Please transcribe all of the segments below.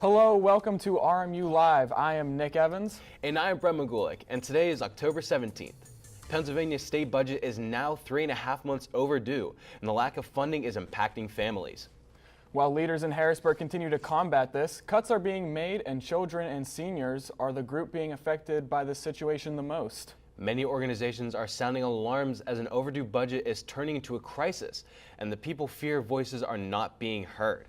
Hello, welcome to RMU Live. I am Nick Evans. And I am Brett Magulik, and today is October 17th. Pennsylvania's state budget is now 3.5 months overdue, and the lack of funding is impacting families. While leaders in Harrisburg continue to combat this, cuts are being made, and children and seniors are the group being affected by this situation the most. Many organizations are sounding alarms as an overdue budget is turning into a crisis, and the people fear voices are not being heard.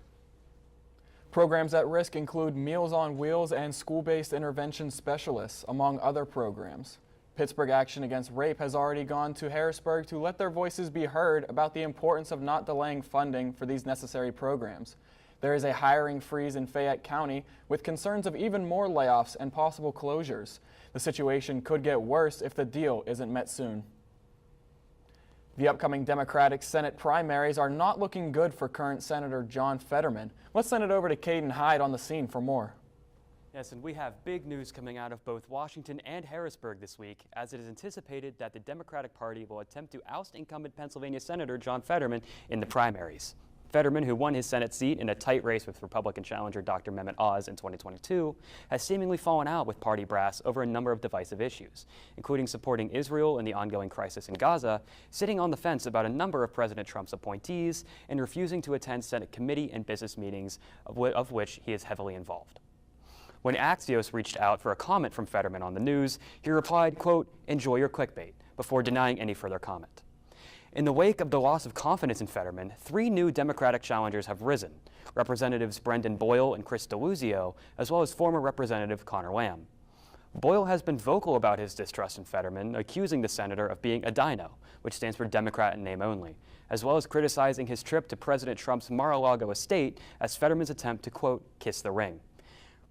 Programs at risk include Meals on Wheels and school-based intervention specialists, among other programs. Pittsburgh Action Against Rape has already gone to Harrisburg to let their voices be heard about the importance of not delaying funding for these necessary programs. There is a hiring freeze in Fayette County with concerns of even more layoffs and possible closures. The situation could get worse if the deal isn't met soon. The upcoming Democratic Senate primaries are not looking good for current Senator John Fetterman. Let's send it over to Caden Hyde on the scene for more. Yes, and we have big news coming out of both Washington and Harrisburg this week, as it is anticipated that the Democratic Party will attempt to oust incumbent Pennsylvania Senator John Fetterman in the primaries. Fetterman, who won his Senate seat in a tight race with Republican challenger Dr. Mehmet Oz in 2022, has seemingly fallen out with party brass over a number of divisive issues, including supporting Israel in the ongoing crisis in Gaza, sitting on the fence about a number of President Trump's appointees, and refusing to attend Senate committee and business meetings, of which he is heavily involved. When Axios reached out for a comment from Fetterman on the news, he replied, quote, "Enjoy your clickbait," before denying any further comment. In the wake of the loss of confidence in Fetterman, 3 new Democratic challengers have risen, Representatives Brendan Boyle and Chris DeLuzio, as well as former Representative Connor Lamb. Boyle has been vocal about his distrust in Fetterman, accusing the senator of being a dino, which stands for Democrat in name only, as well as criticizing his trip to President Trump's Mar-a-Lago estate as Fetterman's attempt to, quote, kiss the ring.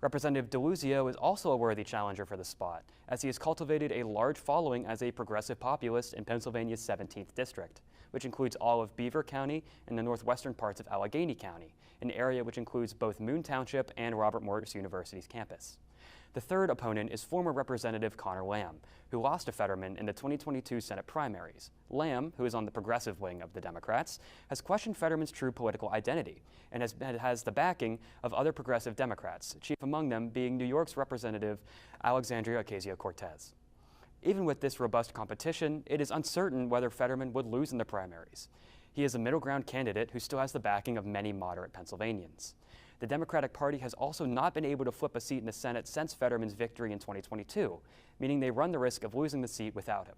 Representative DeLuzio is also a worthy challenger for the spot, as he has cultivated a large following as a progressive populist in Pennsylvania's 17th district, which includes all of Beaver County and the northwestern parts of Allegheny County, an area which includes both Moon Township and Robert Morris University's campus. The third opponent is former Representative Connor Lamb, who lost to Fetterman in the 2022 Senate primaries. Lamb, who is on the progressive wing of the Democrats, has questioned Fetterman's true political identity and has the backing of other progressive Democrats, chief among them being New York's Representative Alexandria Ocasio-Cortez. Even with this robust competition, it is uncertain whether Fetterman would lose in the primaries. He is a middle ground candidate who still has the backing of many moderate Pennsylvanians. The Democratic Party has also not been able to flip a seat in the Senate since Fetterman's victory in 2022, meaning they run the risk of losing the seat without him.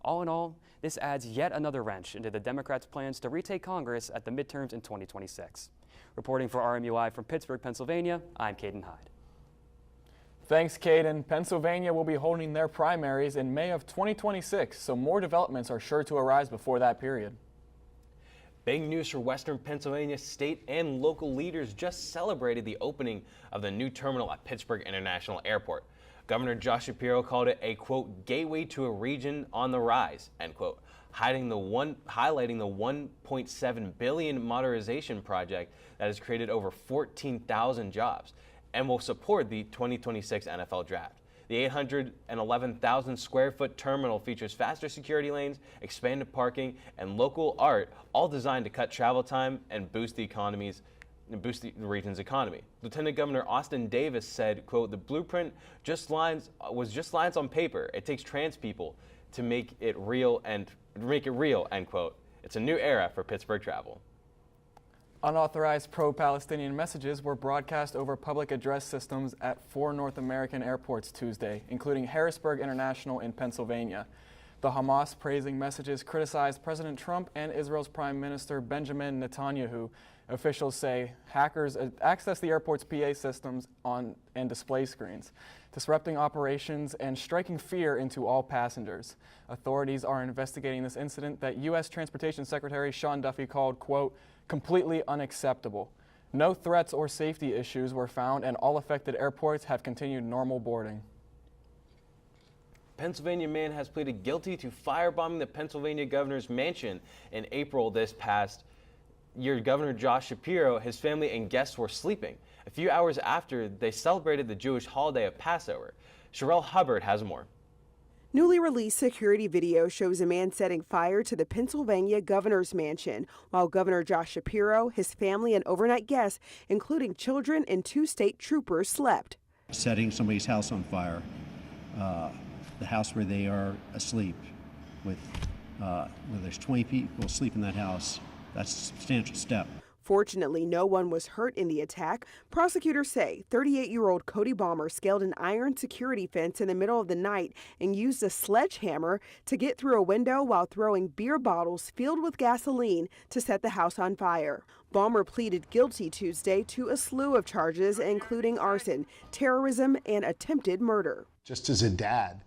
All in all, this adds yet another wrench into the Democrats' plans to retake Congress at the midterms in 2026. Reporting for RMU Live from Pittsburgh, Pennsylvania, I'm Caden Hyde. Thanks, Caden. Pennsylvania will be holding their primaries in May of 2026, so more developments are sure to arise before that period. Big news for Western Pennsylvania. State and local leaders just celebrated the opening of the new terminal at Pittsburgh International Airport. Governor Josh Shapiro called it a, quote, gateway to a region on the rise, end quote, highlighting the $1.7 billion modernization project that has created over 14,000 jobs and will support the 2026 NFL Draft. The 811,000 square foot terminal features faster security lanes, expanded parking, and local art, all designed to cut travel time and boost the region's economy. Lieutenant Governor Austin Davis said, quote, "The blueprint was just lines on paper. It takes trans people to make it real, end quote. It's a new era for Pittsburgh travel." Unauthorized pro-Palestinian messages were broadcast over public address systems at 4 North American airports Tuesday, including Harrisburg International in Pennsylvania. The Hamas praising messages criticized President Trump and Israel's Prime Minister Benjamin Netanyahu. Officials say hackers accessed the airport's PA systems and display screens, disrupting operations and striking fear into all passengers. Authorities are investigating this incident that U.S. Transportation Secretary Sean Duffy called, quote, completely unacceptable. No threats or safety issues were found, and all affected airports have continued normal boarding. Pennsylvania man has pleaded guilty to firebombing the Pennsylvania governor's mansion in April this past year. Governor Josh Shapiro, his family, and guests were sleeping a few hours after they celebrated the Jewish holiday of Passover. Sherelle Hubbard has more. Newly released security video shows a man setting fire to the Pennsylvania governor's mansion, while Governor Josh Shapiro, his family, and overnight guests, including children and 2 state troopers, slept. Setting somebody's house on fire, the house where they are asleep, where there's 20 people asleep in that house, that's a substantial step. Fortunately, no one was hurt in the attack. Prosecutors say 38-year-old Cody Balmer scaled an iron security fence in the middle of the night and used a sledgehammer to get through a window while throwing beer bottles filled with gasoline to set the house on fire. Balmer pleaded guilty Tuesday to a slew of charges, including arson, terrorism, and attempted murder. Just as a dad,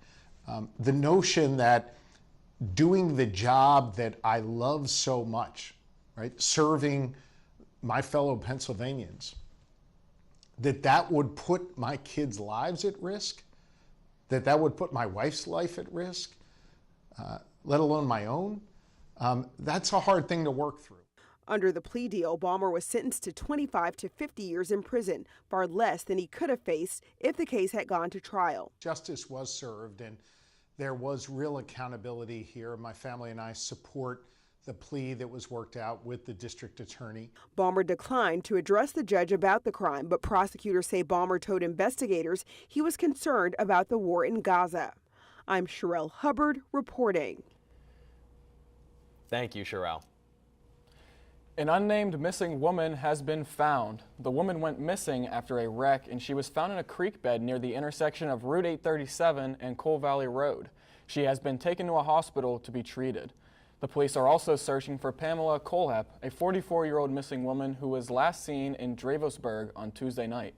the notion that doing the job that I love so much, right, serving my fellow Pennsylvanians, that would put my kids' lives at risk, that would put my wife's life at risk, let alone my own, that's a hard thing to work through. Under the plea deal, Balmer was sentenced to 25 to 50 years in prison, far less than he could have faced if the case had gone to trial. Justice was served, and there was real accountability here. My family and I support the plea that was worked out with the district attorney. Balmer declined to address the judge about the crime, but prosecutors say Balmer told investigators he was concerned about the war in Gaza. I'm Sherelle Hubbard reporting. Thank you, Sherelle. An unnamed missing woman has been found. The woman went missing after a wreck, and she was found in a creek bed near the intersection of Route 837 and Coal Valley Road. She has been taken to a hospital to be treated. The police are also searching for Pamela Kohlhepp, a 44-year-old missing woman who was last seen in Dravosburg on Tuesday night.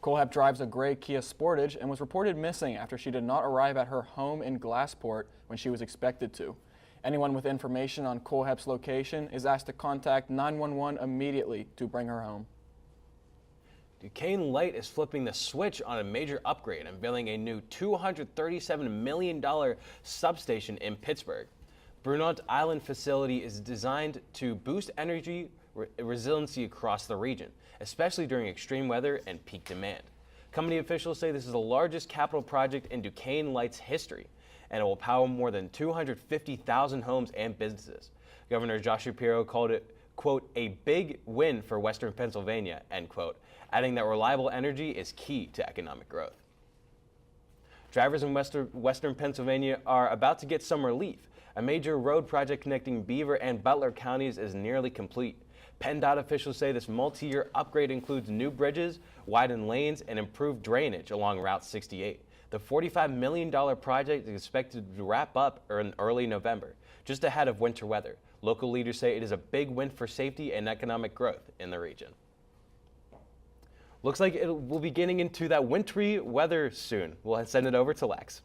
Kohlhepp drives a gray Kia Sportage and was reported missing after she did not arrive at her home in Glassport when she was expected to. Anyone with information on Kohlhepp's location is asked to contact 911 immediately to bring her home. Duquesne Light is flipping the switch on a major upgrade, unveiling a new $237 million substation in Pittsburgh. Brunot Island facility is designed to boost energy resiliency across the region, especially during extreme weather and peak demand. Company officials say this is the largest capital project in Duquesne Light's history, and it will power more than 250,000 homes and businesses. Governor Josh Shapiro called it, quote, a big win for Western Pennsylvania, end quote, adding that reliable energy is key to economic growth. Drivers in Western Pennsylvania are about to get some relief. A major road project connecting Beaver and Butler counties is nearly complete. PennDOT officials say this multi-year upgrade includes new bridges, widened lanes, and improved drainage along Route 68. The $45 million project is expected to wrap up in early November, just ahead of winter weather. Local leaders say it is a big win for safety and economic growth in the region. Looks like it will be getting into that wintry weather soon. We'll send it over to Lex.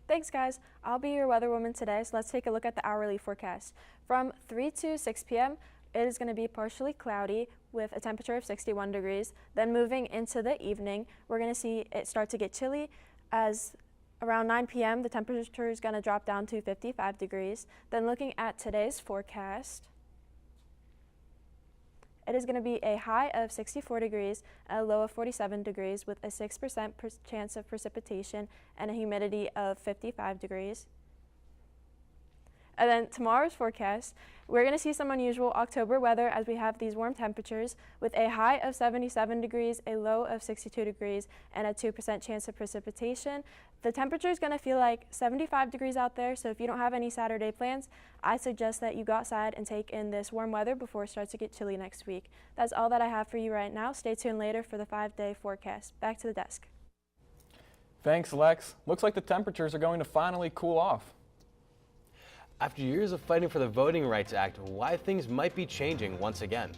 Thanks, guys. I'll be your weather woman today, so let's take a look at the hourly forecast. From 3 to 6 p.m., it is going to be partially cloudy with a temperature of 61 degrees. Then moving into the evening, we're going to see it start to get chilly as around 9 p.m. the temperature is going to drop down to 55 degrees. Then looking at today's forecast, it is going to be a high of 64 degrees and a low of 47 degrees with a 6% chance of precipitation and a humidity of 55 degrees. And then tomorrow's forecast, we're going to see some unusual October weather as we have these warm temperatures with a high of 77 degrees, a low of 62 degrees, and a 2% chance of precipitation. The temperature is going to feel like 75 degrees out there, so if you don't have any Saturday plans, I suggest that you go outside and take in this warm weather before it starts to get chilly next week. That's all that I have for you right now. Stay tuned later for the 5-day forecast. Back to the desk. Thanks, Lex. Looks like the temperatures are going to finally cool off. After years of fighting for the Voting Rights Act, why things might be changing once again.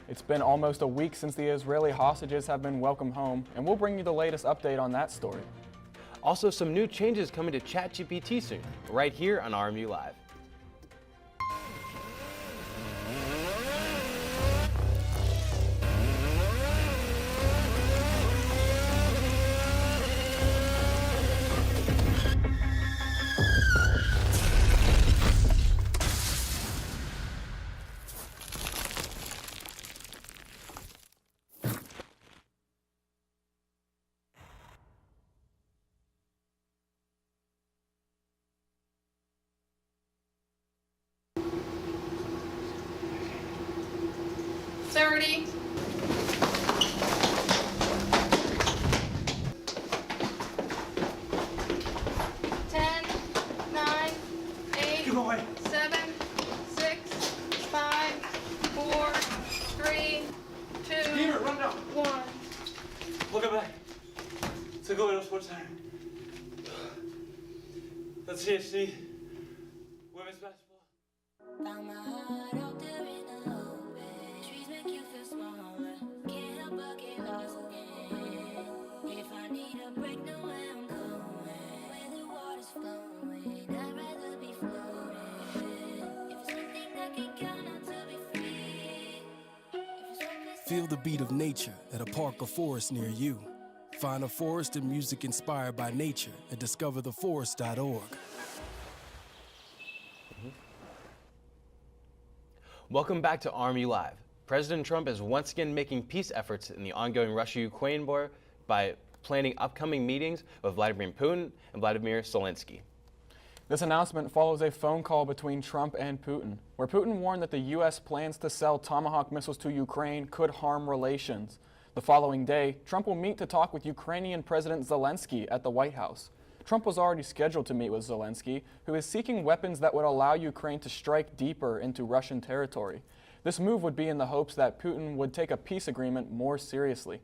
It's been almost a week since the Israeli hostages have been welcomed home, and we'll bring you the latest update on that story. Also, some new changes coming to ChatGPT soon, right here on RMU Live. 30. Keep away. 7, 6, 5, 4, 3, 2, Beaver, run down. 1. Look at that. It's a Galeno Sports Center. That's CSC. Women's basketball. Found my heart out there in the open. Trees make you feel smaller. Can't help but get lost again. If I need a break, know where I'm going. Where the water's flowing, I'd rather be floating. If it's one thing that can count on to be free. If it's one place Feel the beat of nature at a park or forest near you. Find a forest and music inspired by nature at discovertheforest.org. Welcome back to RMU Live. President Trump is once again making peace efforts in the ongoing Russia-Ukraine war by planning upcoming meetings with Vladimir Putin and Vladimir Zelensky. This announcement follows a phone call between Trump and Putin, where Putin warned that the U.S. plans to sell Tomahawk missiles to Ukraine could harm relations. The following day, Trump will meet to talk with Ukrainian President Zelensky at the White House. Trump was already scheduled to meet with Zelensky, who is seeking weapons that would allow Ukraine to strike deeper into Russian territory. This move would be in the hopes that Putin would take a peace agreement more seriously.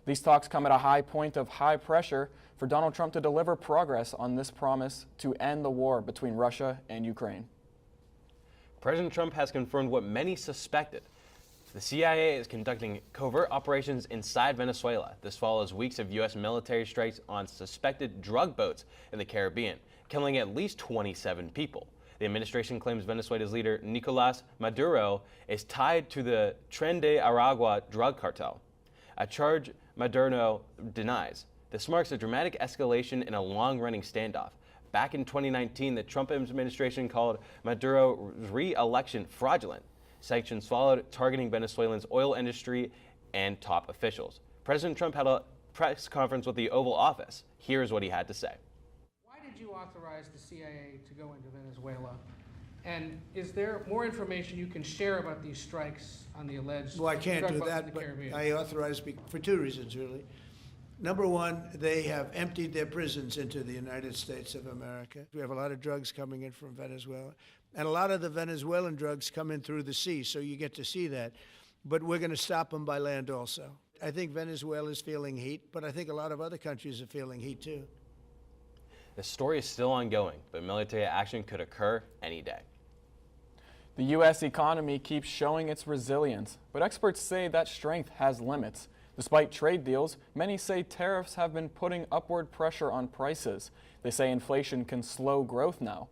These talks come at a high point of high pressure for Donald Trump to deliver progress on this promise to end the war between Russia and Ukraine. President Trump has confirmed what many suspected. The CIA is conducting covert operations inside Venezuela. This follows weeks of U.S. military strikes on suspected drug boats in the Caribbean, killing at least 27 people. The administration claims Venezuela's leader, Nicolas Maduro, is tied to the Tren de Aragua drug cartel, a charge Maduro denies. This marks a dramatic escalation in a long-running standoff. Back in 2019, the Trump administration called Maduro's re-election fraudulent. Sanctions followed, targeting Venezuelans' oil industry and top officials. President Trump had a press conference with the Oval Office. Here's what he had to say. Why did you authorize the CIA to go into Venezuela? And is there more information you can share about these strikes on the alleged Well, I can't drug do boats in that, the but Caribbean? I authorized for two reasons, really. Number one, they have emptied their prisons into the United States of America. We have a lot of drugs coming in from Venezuela. And a lot of the Venezuelan drugs come in through the sea, so you get to see that. But we're going to stop them by land also. I think Venezuela is feeling heat, but I think a lot of other countries are feeling heat too. The story is still ongoing, but military action could occur any day. The U.S. economy keeps showing its resilience, but experts say that strength has limits. Despite trade deals, many say tariffs have been putting upward pressure on prices. They say inflation can slow growth now.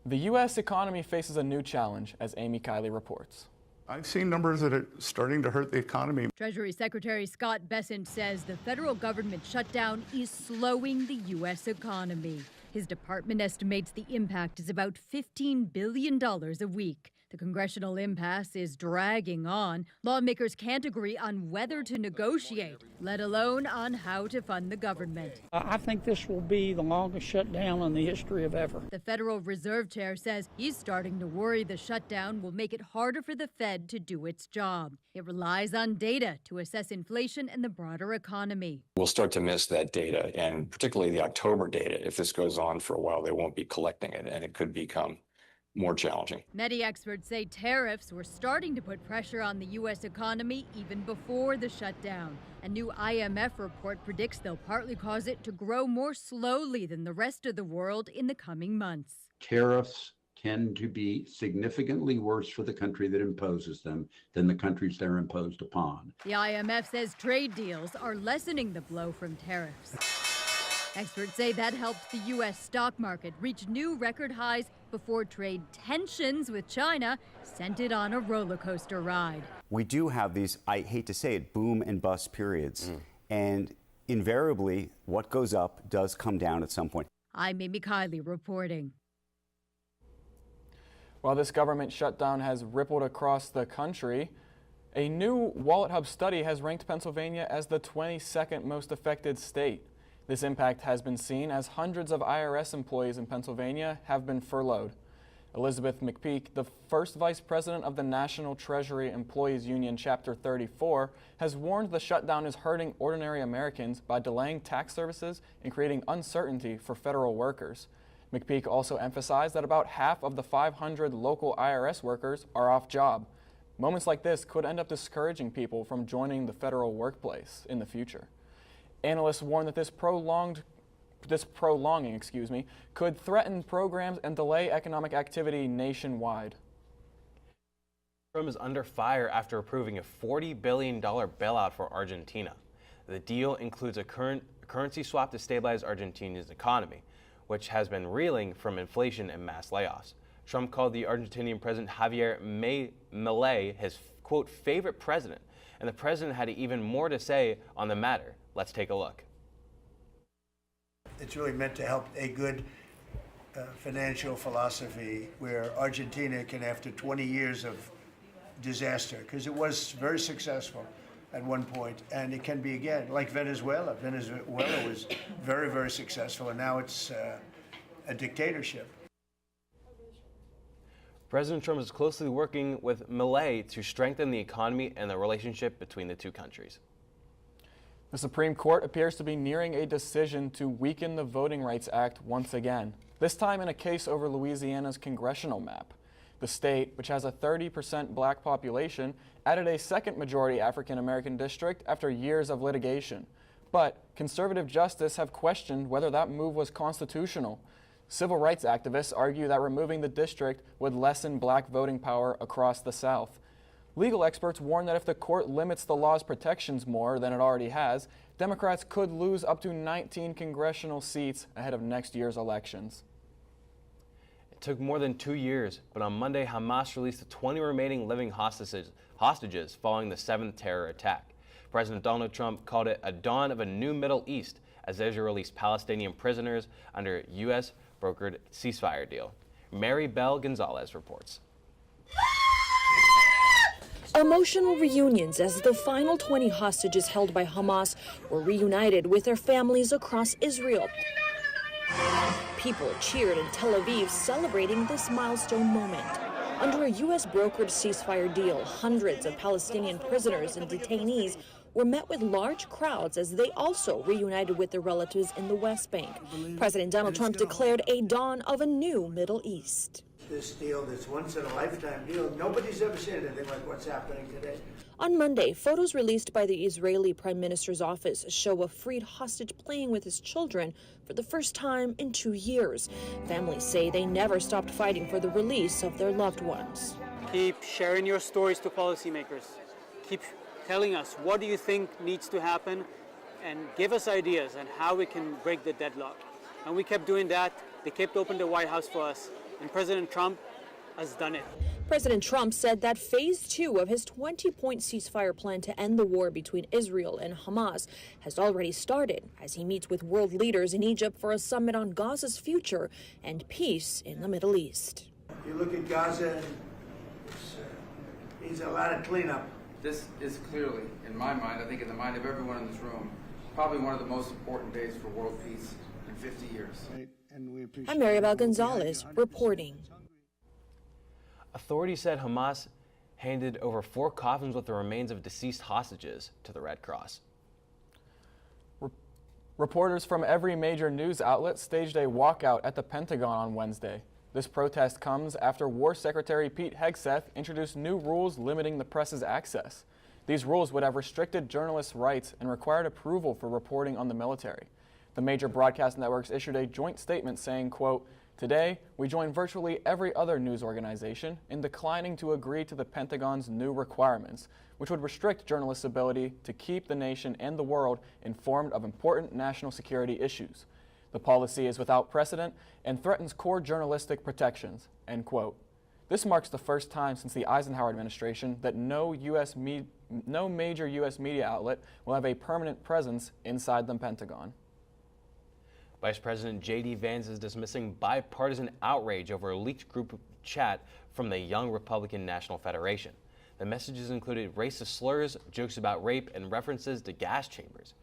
The U.S. economy faces a new challenge, as Amy Kiley reports. I've seen numbers that are starting to hurt the economy. Treasury Secretary Scott Bessent says the federal government shutdown is slowing the U.S. economy. His department estimates the impact is about $15 billion a week. The congressional impasse is dragging on. Lawmakers can't agree on whether to negotiate, let alone on how to fund the government. I think this will be the longest shutdown in the history of ever. The Federal Reserve Chair says he's starting to worry the shutdown will make it harder for the Fed to do its job. It relies on data to assess inflation and the broader economy. We'll start to miss that data, and particularly the October data. If this goes on for a while, they won't be collecting it, and it could become more challenging. Many experts say tariffs were starting to put pressure on the U.S. economy even before the shutdown. A new IMF report predicts they'll partly cause it to grow more slowly than the rest of the world in the coming months. Tariffs tend to be significantly worse for the country that imposes them than the countries they're imposed upon. The IMF says trade deals are lessening the blow from tariffs. Experts say that helped the U.S. stock market reach new record highs before trade tensions with China sent it on a roller coaster ride. We do have these, I hate to say it, boom and bust periods. And invariably, what goes up does come down at some point. I'm Amy Kiley reporting. While this government shutdown has rippled across the country, a new Wallet Hub study has ranked Pennsylvania as the 22nd most affected state. This impact has been seen as hundreds of IRS employees in Pennsylvania have been furloughed. Elizabeth McPeak, the first vice president of the National Treasury Employees Union Chapter 34, has warned the shutdown is hurting ordinary Americans by delaying tax services and creating uncertainty for federal workers. McPeak also emphasized that about half of the 500 local IRS workers are off job. Moments like this could end up discouraging people from joining the federal workplace in the future. Analysts warn that this prolonging could threaten programs and delay economic activity nationwide. Trump is under fire after approving a $40 billion bailout for Argentina. The deal includes a currency swap to stabilize Argentina's economy, which has been reeling from inflation and mass layoffs. Trump called the Argentinian president Javier Milei his, quote, favorite president, and the president had even more to say on the matter. Let's take a look. It's really meant to help a good financial philosophy where Argentina can, after 20 years of disaster, because it was very successful at one point, and it can be again, like Venezuela. Venezuela was very, very successful, and now it's a dictatorship. President Trump is closely working with Milei to strengthen the economy and the relationship between the two countries. The Supreme Court appears to be nearing a decision to weaken the Voting Rights Act once again, this time in a case over Louisiana's congressional map. The state, which has a 30% black population, added a second majority African-American district after years of litigation. But conservative justices have questioned whether that move was constitutional. Civil rights activists argue that removing the district would lessen black voting power across the South. Legal experts warn that if the court limits the law's protections more than it already has, Democrats could lose up to 19 congressional seats ahead of next year's elections. It took more than 2 years, but on Monday, Hamas released the 20 remaining living hostages following the 7th terror attack. President Donald Trump called it a dawn of a new Middle East as Israel released Palestinian prisoners under a U.S.-brokered ceasefire deal. Mary Bell Gonzalez reports. Emotional reunions as the final 20 hostages held by Hamas were reunited with their families across Israel. People cheered in Tel Aviv celebrating this milestone moment. Under a U.S.-brokered ceasefire deal, hundreds of Palestinian prisoners and detainees were met with large crowds as they also reunited with their relatives in the West Bank. President Donald Trump declared a dawn of a new Middle East. This deal, this once-in-a-lifetime deal, nobody's ever seen anything like what's happening today. On Monday, photos released by the Israeli Prime Minister's office show a freed hostage playing with his children for the first time in 2 years. Families say they never stopped fighting for the release of their loved ones. Keep sharing your stories to policymakers. Keep telling us what do you think needs to happen and give us ideas on how we can break the deadlock. And we kept doing that. They kept open the White House for us. And President Trump has done it. President Trump said that phase 2 of his 20-point ceasefire plan to end the war between Israel and Hamas has already started as he meets with world leaders in Egypt for a summit on Gaza's future and peace in the Middle East. You look at Gaza, it needs a lot of cleanup. This is clearly, in my mind, I think in the mind of everyone in this room, probably one of the most important days for world peace in 50 years. I'm Maribel Gonzalez reporting. Authorities said Hamas handed over 4 coffins with the remains of deceased hostages to the Red Cross. Reporters from every major news outlet staged a walkout at the Pentagon on Wednesday. This protest comes after War Secretary Pete Hegseth introduced new rules limiting the press's access. These rules would have restricted journalists' rights and required approval for reporting on the military. The major broadcast networks issued a joint statement saying, quote, "Today, we join virtually every other news organization in declining to agree to the Pentagon's new requirements, which would restrict journalists' ability to keep the nation and the world informed of important national security issues. The policy is without precedent and threatens core journalistic protections," end quote. This marks the first time since the Eisenhower administration that no major U.S. media outlet will have a permanent presence inside the Pentagon. Vice President J.D. Vance is dismissing bipartisan outrage over a leaked group chat from the Young Republican National Federation. The messages included racist slurs, jokes about rape, and references to gas chambers.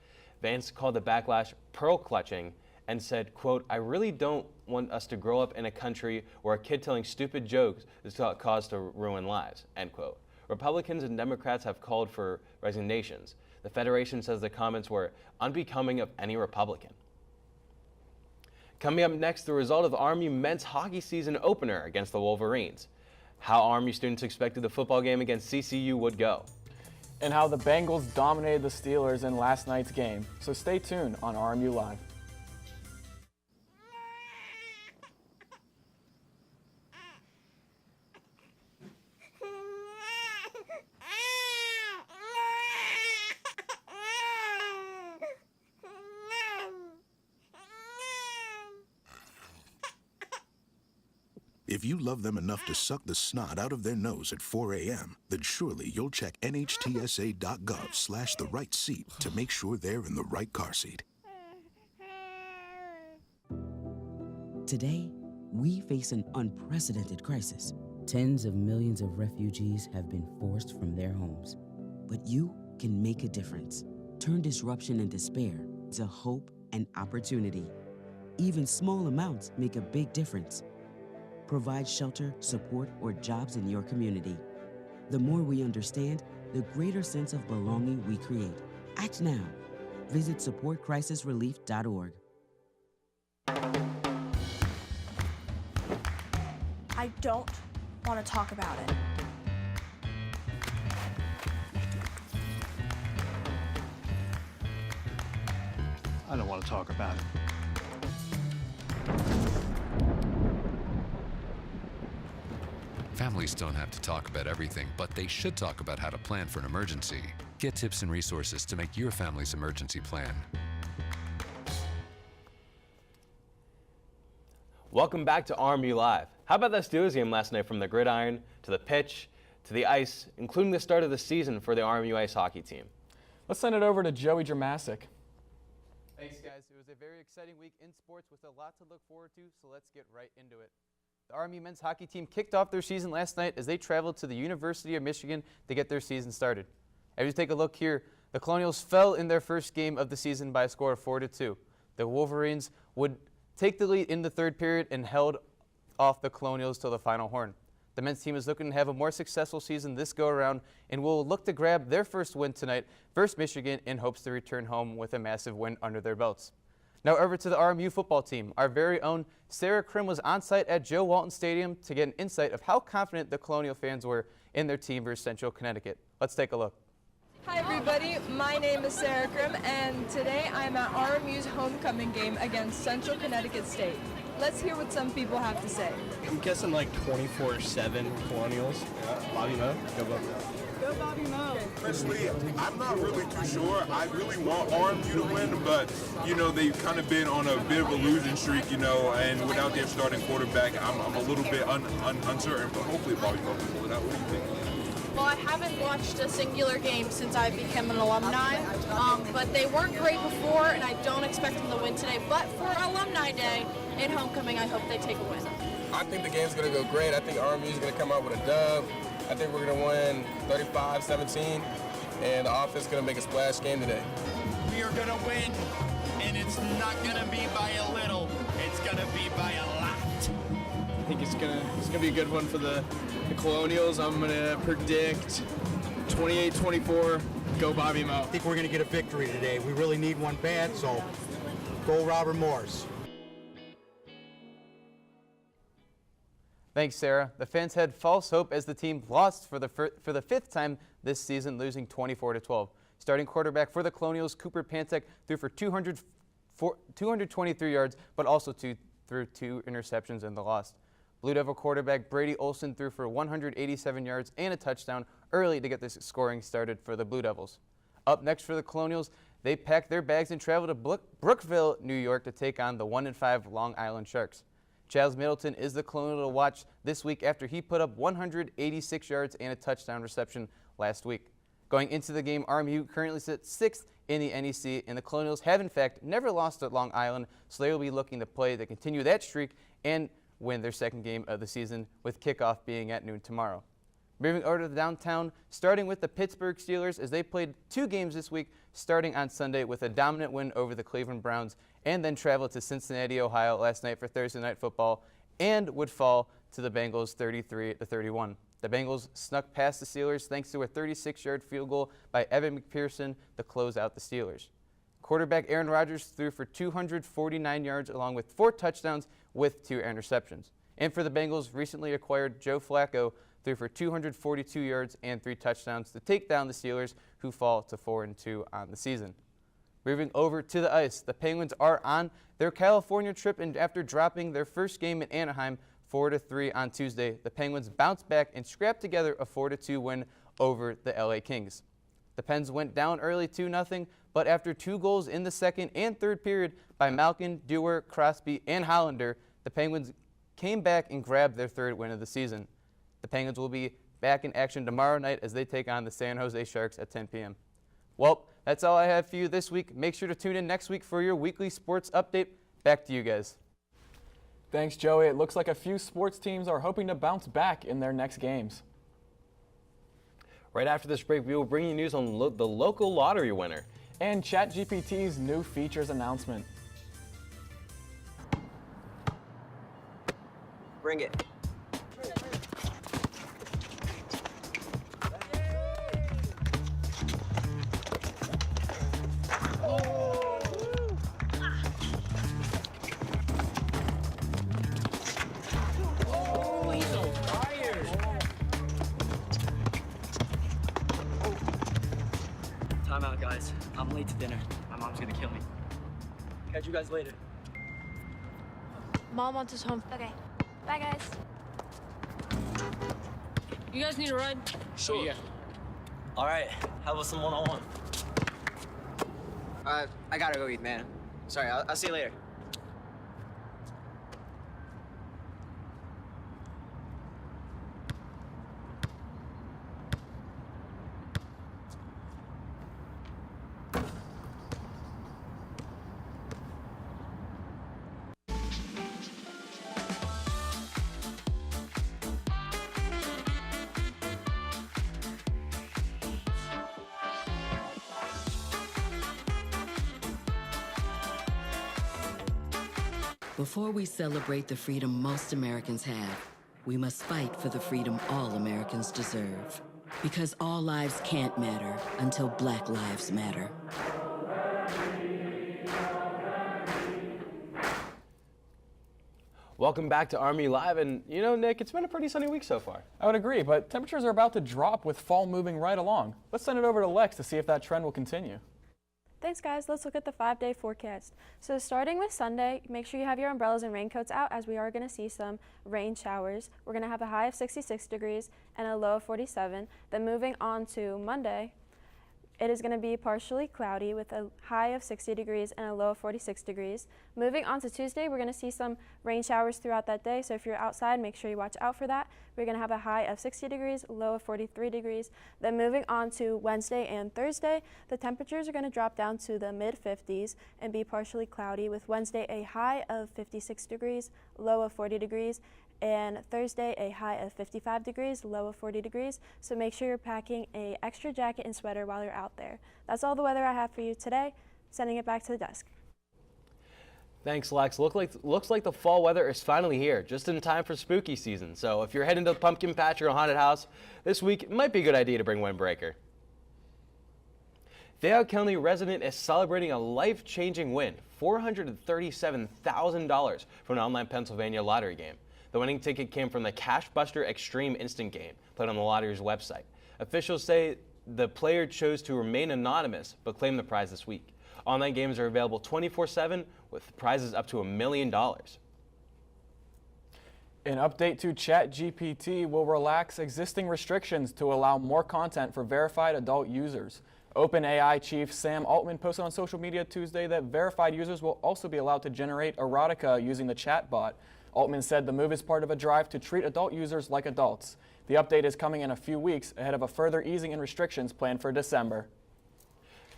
Vance called the backlash pearl clutching and said, quote, "I really don't want us to grow up in a country where a kid telling stupid jokes is cause to ruin lives," end quote. Republicans and Democrats have called for resignations. The Federation says the comments were unbecoming of any Republican. Coming up next, the result of the RMU men's hockey season opener against the Wolverines. How RMU students expected the football game against CCU would go. And how the Bengals dominated the Steelers in last night's game. So stay tuned on RMU Live. If you love them enough to suck the snot out of their nose at 4 a.m., then surely you'll check NHTSA.gov/the right seat to make sure they're in the right car seat. Today, we face an unprecedented crisis. Tens of millions of refugees have been forced from their homes. But you can make a difference. Turn disruption and despair to hope and opportunity. Even small amounts make a big difference. Provide shelter, support, or jobs in your community. The more we understand, the greater sense of belonging we create. Act now. Visit supportcrisisrelief.org. I don't want to talk about it. I don't want to talk about it. Families don't have to talk about everything, but they should talk about how to plan for an emergency. Get tips and resources to make your family's emergency plan. Welcome back to RMU Live. How about that Steelers game last night, from the gridiron to the pitch to the ice, including the start of the season for the RMU ice hockey team? Let's send it over to Joey Dramasic. Thanks, guys. It was a very exciting week in sports with a lot to look forward to, so let's get right into it. The RMU men's hockey team kicked off their season last night as they traveled to the University of Michigan to get their season started. As you take a look here, the Colonials fell in their first game of the season by a score of 4-2. The Wolverines would take the lead in the third period and held off the Colonials till the final horn. The men's team is looking to have a more successful season this go-around and will look to grab their first win tonight versus Michigan in hopes to return home with a massive win under their belts. Now over to the RMU football team. Our very own Sarah Krim was on site at Joe Walton Stadium to get an insight of how confident the Colonial fans were in their team versus Central Connecticut. Let's take a look. Hi everybody, my name is Sarah Krim and today I'm at RMU's homecoming game against Central Connecticut State. Let's hear what some people have to say. I'm guessing like 24-7 Colonials. Bobby Mo, go Bobby Mo. Go Bobby Mo. Personally, I'm not really too sure. I really want RMU to win, but, you know, they've kind of been on a bit of a losing streak, you know, and without their starting quarterback, I'm a little bit uncertain, but hopefully Bobby Mo can pull it out. What do you think? Well, I haven't watched a singular game since I became an alumni, but they weren't great before, and I don't expect them to win today. But for Alumni Day and homecoming, I hope they take a win. I think the game's going to go great. I think RMU is going to come out with a dub. I think we're going to win 35-17, and the offense is going to make a splash game today. We are going to win, and it's not going to be by a little. It's going to be by a lot. I think it's gonna be a good one for the Colonials. I'm going to predict 28-24, go Bobby Mo. I think we're going to get a victory today. We really need one bad, so go Robert Morris. Thanks, Sarah. The fans had false hope as the team lost for the fifth time this season, losing 24-12. Starting quarterback for the Colonials, Cooper Pantek, threw for 223 yards, but also threw 2 interceptions in the loss. Blue Devil quarterback Brady Olson threw for 187 yards and a touchdown early to get this scoring started for the Blue Devils. Up next for the Colonials, they packed their bags and traveled to Brookville, New York to take on the 1-5 Long Island Sharks. Charles Middleton is the Colonial to watch this week after he put up 186 yards and a touchdown reception last week. Going into the game, RMU currently sits 6th in the NEC, and the Colonials have in fact never lost at Long Island, so they will be looking to play to continue that streak and win their second game of the season, with kickoff being at noon tomorrow. Moving over to the downtown, starting with the Pittsburgh Steelers as they played 2 games this week, starting on Sunday with a dominant win over the Cleveland Browns, and then traveled to Cincinnati, Ohio last night for Thursday Night Football, and would fall to the Bengals 33-31. The Bengals snuck past the Steelers thanks to a 36-yard field goal by Evan McPherson to close out the Steelers. Quarterback Aaron Rodgers threw for 249 yards along with 4 touchdowns with 2 interceptions. And for the Bengals, recently acquired Joe Flacco threw for 242 yards and 3 touchdowns to take down the Steelers, who fall to 4-2 on the season. Moving over to the ice, the Penguins are on their California trip, and after dropping their first game in Anaheim 4-3 on Tuesday, the Penguins bounced back and scrapped together a 4-2 win over the LA Kings. The Pens went down early 2-0, but after 2 goals in the second and third period by Malkin, Dewar, Crosby, and Hollander, the Penguins came back and grabbed their 3rd win of the season. The Penguins will be back in action tomorrow night as they take on the San Jose Sharks at 10 p.m. Well, that's all I have for you this week. Make sure to tune in next week for your weekly sports update. Back to you guys. Thanks, Joey. It looks like a few sports teams are hoping to bounce back in their next games. Right after this break, we will bring you news on the local lottery winner. And ChatGPT's new features announcement. Bring it. Time out, guys. I'm late to dinner. My mom's gonna kill me. Catch you guys later. Mom wants us home. Okay. Bye, guys. You guys need a ride? Sure. Yeah. All right. How about some one-on-one? I gotta go eat, man. Sorry. I'll see you later. Before we celebrate the freedom most Americans have, we must fight for the freedom all Americans deserve. Because all lives can't matter until Black lives matter. Welcome back to RMU Live, and you know, Nick, it's been a pretty sunny week so far. I would agree, but temperatures are about to drop with fall moving right along. Let's send it over to Lex to see if that trend will continue. Thanks, guys. Let's look at the 5-day forecast. So starting with Sunday, make sure you have your umbrellas and raincoats out as we are going to see some rain showers. We're going to have a high of 66 degrees and a low of 47. Then moving on to Monday, it is going to be partially cloudy with a high of 60 degrees and a low of 46 degrees. Moving on to Tuesday, we're going to see some rain showers throughout that day. So if you're outside, make sure you watch out for that. We're going to have a high of 60 degrees, low of 43 degrees. Then moving on to Wednesday and Thursday, the temperatures are going to drop down to the mid-50s and be partially cloudy with Wednesday a high of 56 degrees, low of 40 degrees. And Thursday, a high of 55 degrees, low of 40 degrees. So make sure you're packing an extra jacket and sweater while you're out there. That's all the weather I have for you today. Sending it back to the desk. Thanks, Lex. Looks like the fall weather is finally here, just in time for spooky season. So if you're heading to the pumpkin patch or a haunted house this week, it might be a good idea to bring windbreaker. Fayette County resident is celebrating a life-changing win, $437,000 from an online Pennsylvania lottery game. The winning ticket came from the Cash Buster Extreme Instant game, played on the lottery's website. Officials say the player chose to remain anonymous, but claimed the prize this week. Online games are available 24/7 with prizes up to $1 million. An update to ChatGPT will relax existing restrictions to allow more content for verified adult users. OpenAI chief Sam Altman posted on social media Tuesday that verified users will also be allowed to generate erotica using the chatbot. Altman said the move is part of a drive to treat adult users like adults. The update is coming in a few weeks ahead of a further easing in restrictions planned for December.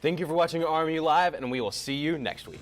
Thank you for watching RMU Live, and we will see you next week.